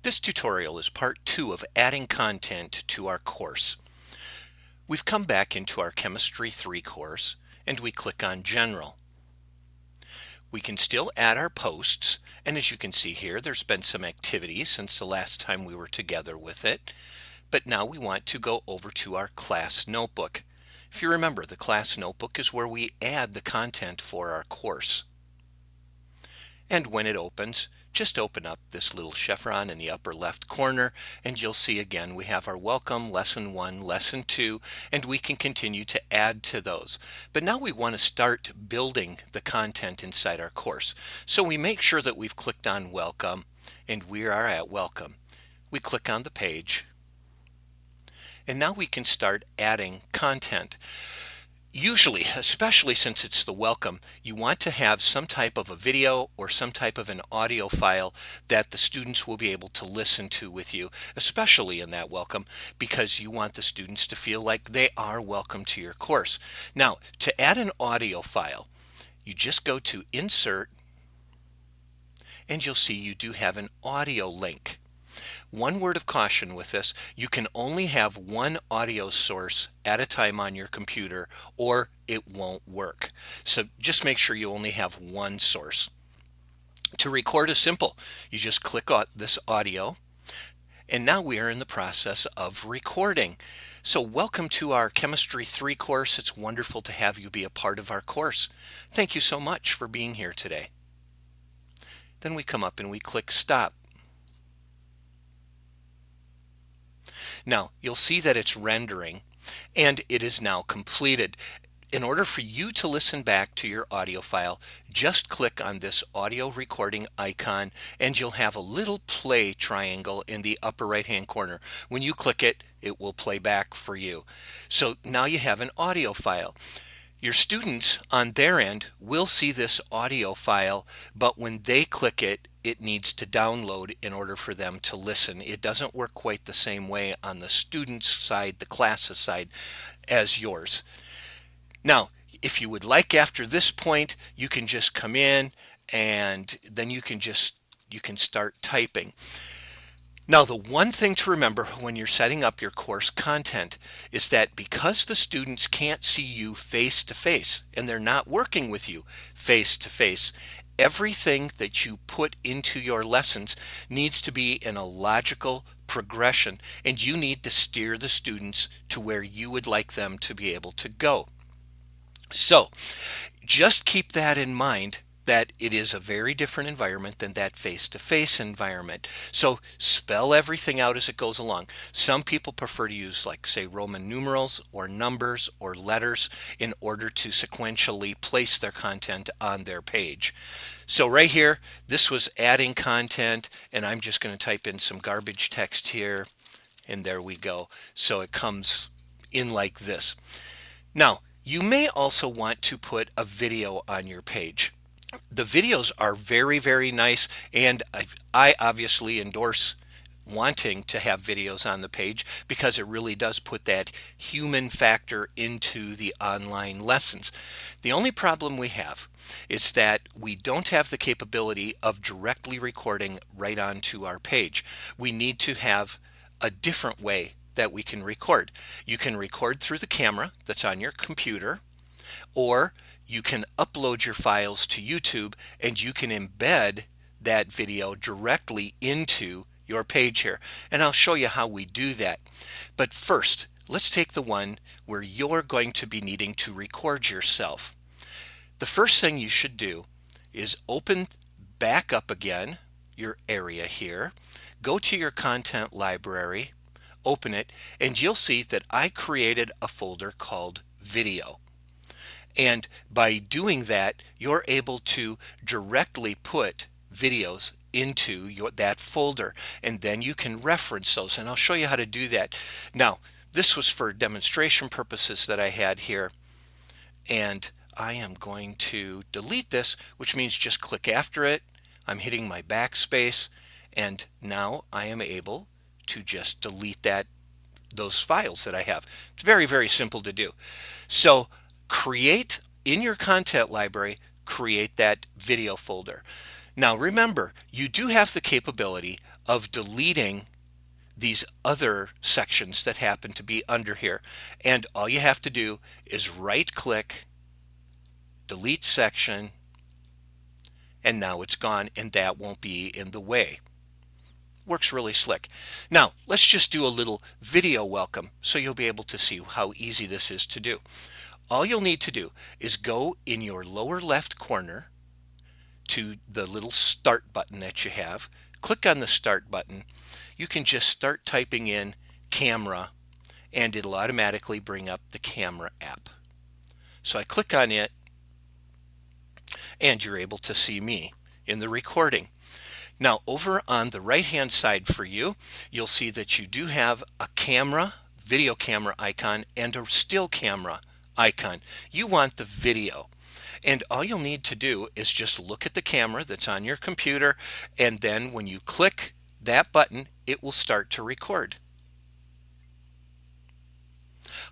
This tutorial is part 2 of adding content to our course. We've come back into our Chemistry 3 course and we click on General. We can still add our posts, and as you can see here, there's been some activity since the last time we were together with it. But now we want to go over to our class notebook. If you remember, the class notebook is where we add the content for our course. And when it opens, just open up this little chevron in the upper left corner and you'll see again we have our welcome, lesson 1, lesson 2, and we can continue to add to those. But now we want to start building the content inside our course. So we make sure that we've clicked on welcome, and we are at welcome. We click on the page and now we can start adding content. Usually, especially since it's the welcome, you want to have some type of a video or some type of an audio file that the students will be able to listen to with you, especially in that welcome, because you want the students to feel like they are welcome to your course. Now, to add an audio file, you just go to Insert, and you'll see you do have an audio link. One word of caution with this: you can only have one audio source at a time on your computer or it won't work. So just make sure you only have one source. To record is simple. You just click on this audio, and now we are in the process of recording. So welcome to our Chemistry 3 course. It's wonderful to have you be a part of our course. Thank you so much for being here today. Then we come up and we click Stop. Now you'll see that it's rendering and it is now completed. In order for you to listen back to your audio file, just click on this audio recording icon and you'll have a little play triangle in the upper right hand corner. When you click it, it will play back for you. So now you have an audio file. Your students on their end will see this audio file, but when they click it, it needs to download in order for them to listen. It doesn't work quite the same way on the student's side, the class's side, as yours. Now, if you would like, after this point, you can just come in and then you can start typing. Now, the one thing to remember when you're setting up your course content is that because the students can't see you face to face and they're not working with you face to face, everything that you put into your lessons needs to be in a logical progression, and you need to steer the students to where you would like them to be able to go. So just keep that in mind, that it is a very different environment than that face-to-face environment. So spell everything out as it goes along. Some people prefer to use, like, say, Roman numerals or numbers or letters in order to sequentially place their content on their page. So right here, this was adding content, and I'm just going to type in some garbage text here, and there we go. So it comes in like this. Now, you may also want to put a video on your page. The videos are very, very nice, and I obviously endorse wanting to have videos on the page because it really does put that human factor into the online lessons. The only problem we have is that we don't have the capability of directly recording right onto our page. We need to have a different way that we can record. You can record through the camera that's on your computer, or you can upload your files to YouTube and you can embed that video directly into your page here. And I'll show you how we do that. But first, let's take the one where you're going to be needing to record yourself. The first thing you should do is open back up again your area here, go to your content library, open it, and you'll see that I created a folder called Video. And by doing that, you're able to directly put videos into that folder, and then you can reference those, and I'll show you how to do that. Now, this was for demonstration purposes that I had here, and I am going to delete this, which means just click after it. I'm hitting my backspace, and now I am able to just delete those files that I have. It's very, very simple to do. So create in your content library, create that video folder. Now remember, you do have the capability of deleting these other sections that happen to be under here. And all you have to do is right click, delete section, and now it's gone and that won't be in the way. Works really slick. Now let's just do a little video welcome so you'll be able to see how easy this is to do. All you'll need to do is go in your lower left corner to the little start button that you have. Click on the start button. You can just start typing in camera and it'll automatically bring up the camera app. So I click on it and you're able to see me in the recording. Now over on the right hand side for you, you'll see that you do have a camera, video camera icon and a still camera icon. You want the video. And all you'll need to do is just look at the camera that's on your computer, and then when you click that button, it will start to record.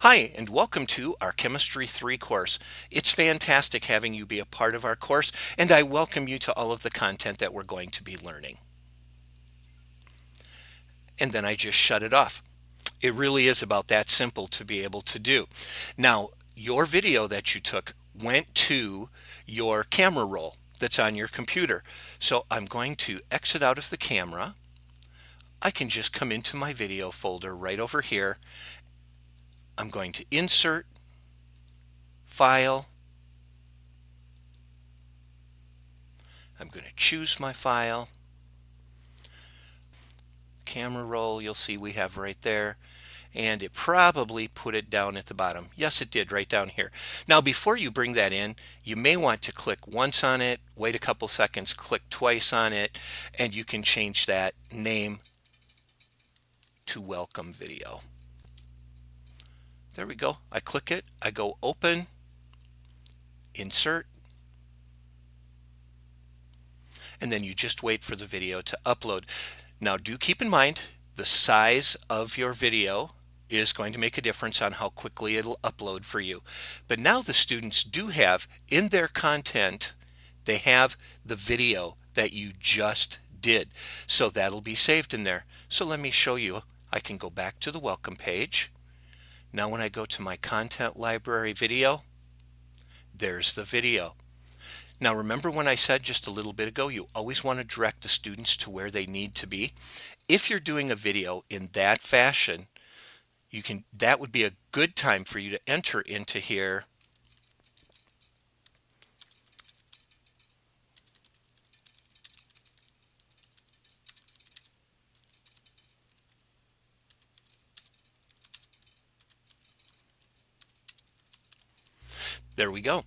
Hi, and welcome to our Chemistry 3 course. It's fantastic having you be a part of our course, and I welcome you to all of the content that we're going to be learning. And then I just shut it off. It really is about that simple to be able to do. Now, your video that you took went to your camera roll that's on your computer. So I'm going to exit out of the camera. I can just come into my video folder right over here. I'm going to insert, file. I'm going to choose my file. Camera roll, you'll see we have right there. And it probably put it down at the bottom. Yes, it did, right down here. Now, before you bring that in, you may want to click once on it, wait a couple seconds, click twice on it, and you can change that name to Welcome Video. There we go. I click it, I go Open, Insert, and then you just wait for the video to upload. Now, do keep in mind the size of your video is going to make a difference on how quickly it'll upload for you. But now the students do have in their content, they have the video that you just did. So that'll be saved in there. So let me show you. I can go back to the welcome page. Now when I go to my content library video, there's the video. Now remember when I said just a little bit ago, you always want to direct the students to where they need to be. If you're doing a video in that fashion, that would be a good time for you to enter into here there we go.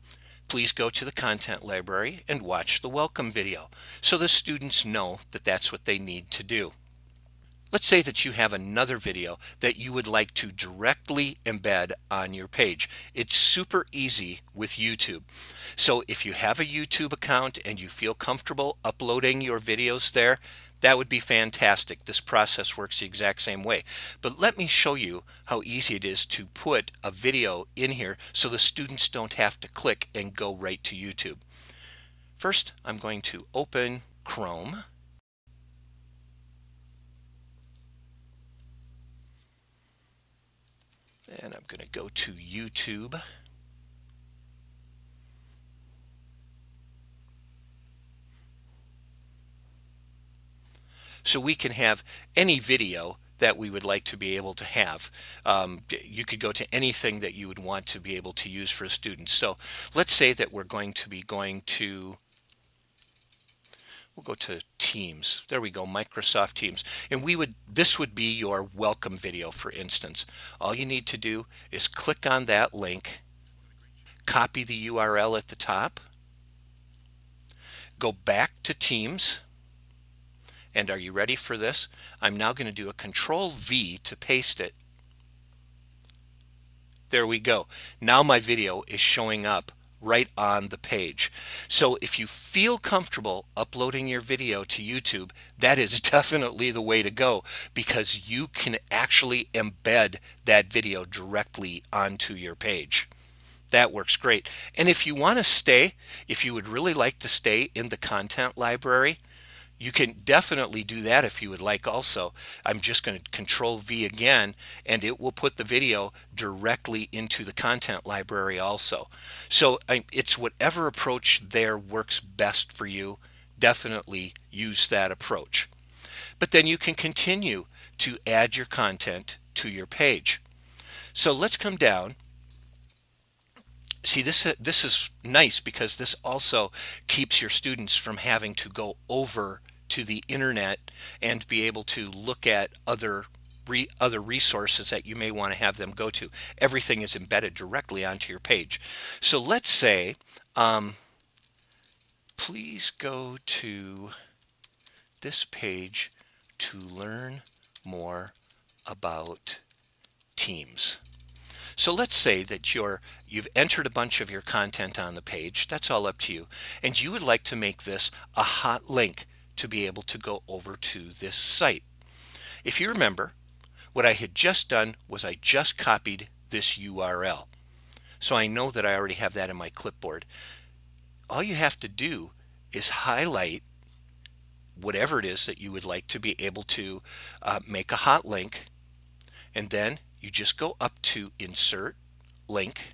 Please go to the content library and watch the welcome video so the students know that that's what they need to do. Let's say that you have another video that you would like to directly embed on your page. It's super easy with YouTube. So if you have a YouTube account and you feel comfortable uploading your videos there, that would be fantastic. This process works the exact same way. But let me show you how easy it is to put a video in here so the students don't have to click and go right to YouTube. First, I'm going to open Chrome. And I'm going to go to YouTube. So we can have any video that we would like to be able to have. You could go to anything that you would want to be able to use for a student. So let's say that we're going to be we'll go to Teams. There we go, Microsoft Teams. And this would be your welcome video, for instance. All you need to do is click on that link, copy the URL at the top, go back to Teams, and are you ready for this? I'm now going to do a Control V to paste it. There we go. Now my video is showing up right on the page. So if you feel comfortable uploading your video to YouTube, that is definitely the way to go because you can actually embed that video directly onto your page. That works great. And if you want to stay, if you would really like to stay in the content library, you can definitely do that if you would like also. I'm just going to Control V again, and it will put the video directly into the content library also. So it's whatever approach there works best for you. Definitely use that approach. But then you can continue to add your content to your page. So let's come down. See, this is nice because this also keeps your students from having to go over to the internet and be able to look at other resources that you may want to have them go to. Everything is embedded directly onto your page. So let's say, please go to this page to learn more about Teams. So let's say that you've entered a bunch of your content on the page. That's all up to you. And you would like to make this a hot link to be able to go over to this site. If you remember, what I had just done was I just copied this URL. So I know that I already have that in my clipboard. All you have to do is highlight whatever it is that you would like to be able to make a hot link, and then you just go up to Insert Link,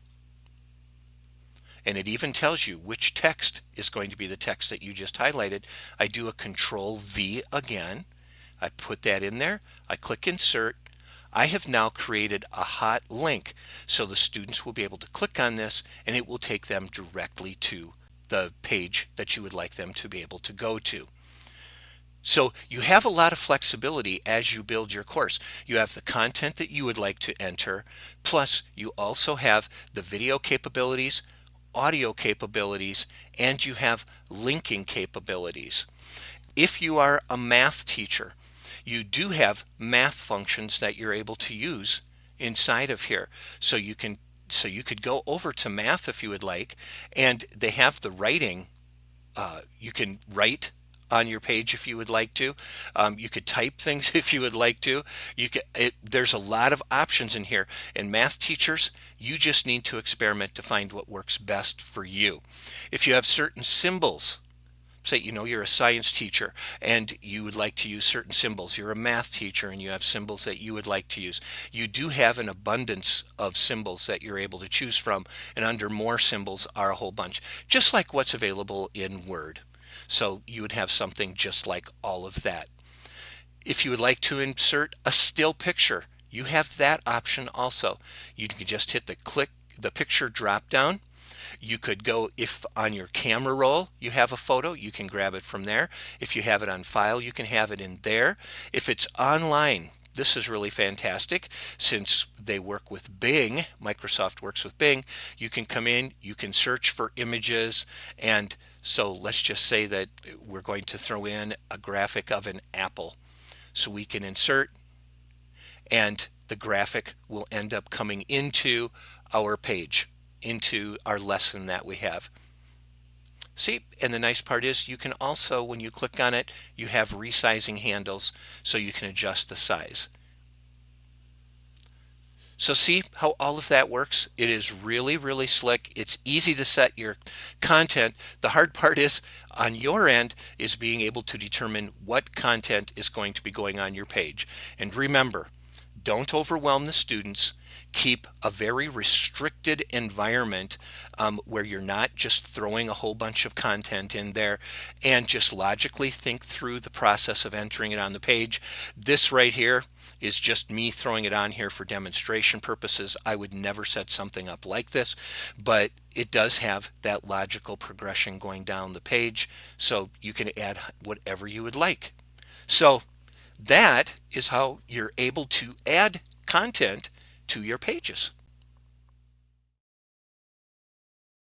and it even tells you which text is going to be the text that you just highlighted. I do a Control V again. I put that in there. I click Insert. I have now created a hot link, so the students will be able to click on this and it will take them directly to the page that you would like them to be able to go to. So you have a lot of flexibility as you build your course. You have the content that you would like to enter, plus you also have the video capabilities, audio capabilities, and you have linking capabilities. If you are a math teacher, you do have math functions that you're able to use inside of here. So you could go over to math if you would like, and they have the writing. You can write on your page if you would like to. You could type things if you would like to. There's a lot of options in here. And math teachers, you just need to experiment to find what works best for you. If you have certain symbols, say you're a science teacher and you would like to use certain symbols. You're a math teacher and you have symbols that you would like to use. You do have an abundance of symbols that you're able to choose from, and under more symbols are a whole bunch, just like what's available in Word. So you would have something just like all of that. If you would like to insert a still picture, you have that option also. You can just hit the picture drop down. You could go, if on your camera roll you have a photo, you can grab it from there. If you have it on file, you can have it in there. If it's online, this is really fantastic. Since they work with Bing, Microsoft works with Bing, you can come in, you can search for images, and so let's just say that we're going to throw in a graphic of an apple. So we can insert, and the graphic will end up coming into our page, into our lesson that we have. See, and the nice part is you can also, when you click on it, you have resizing handles so you can adjust the size. So see how all of that works? It is really, really slick. It's easy to set your content. The hard part is on your end is being able to determine what content is going to be going on your page. And remember, don't overwhelm the students. Keep a very restricted environment where you're not just throwing a whole bunch of content in there, and just logically think through the process of entering it on the page. This right here is just me throwing it on here for demonstration purposes. I would never set something up like this, but it does have that logical progression going down the page, so you can add whatever you would like. So that is how you're able to add content to your pages.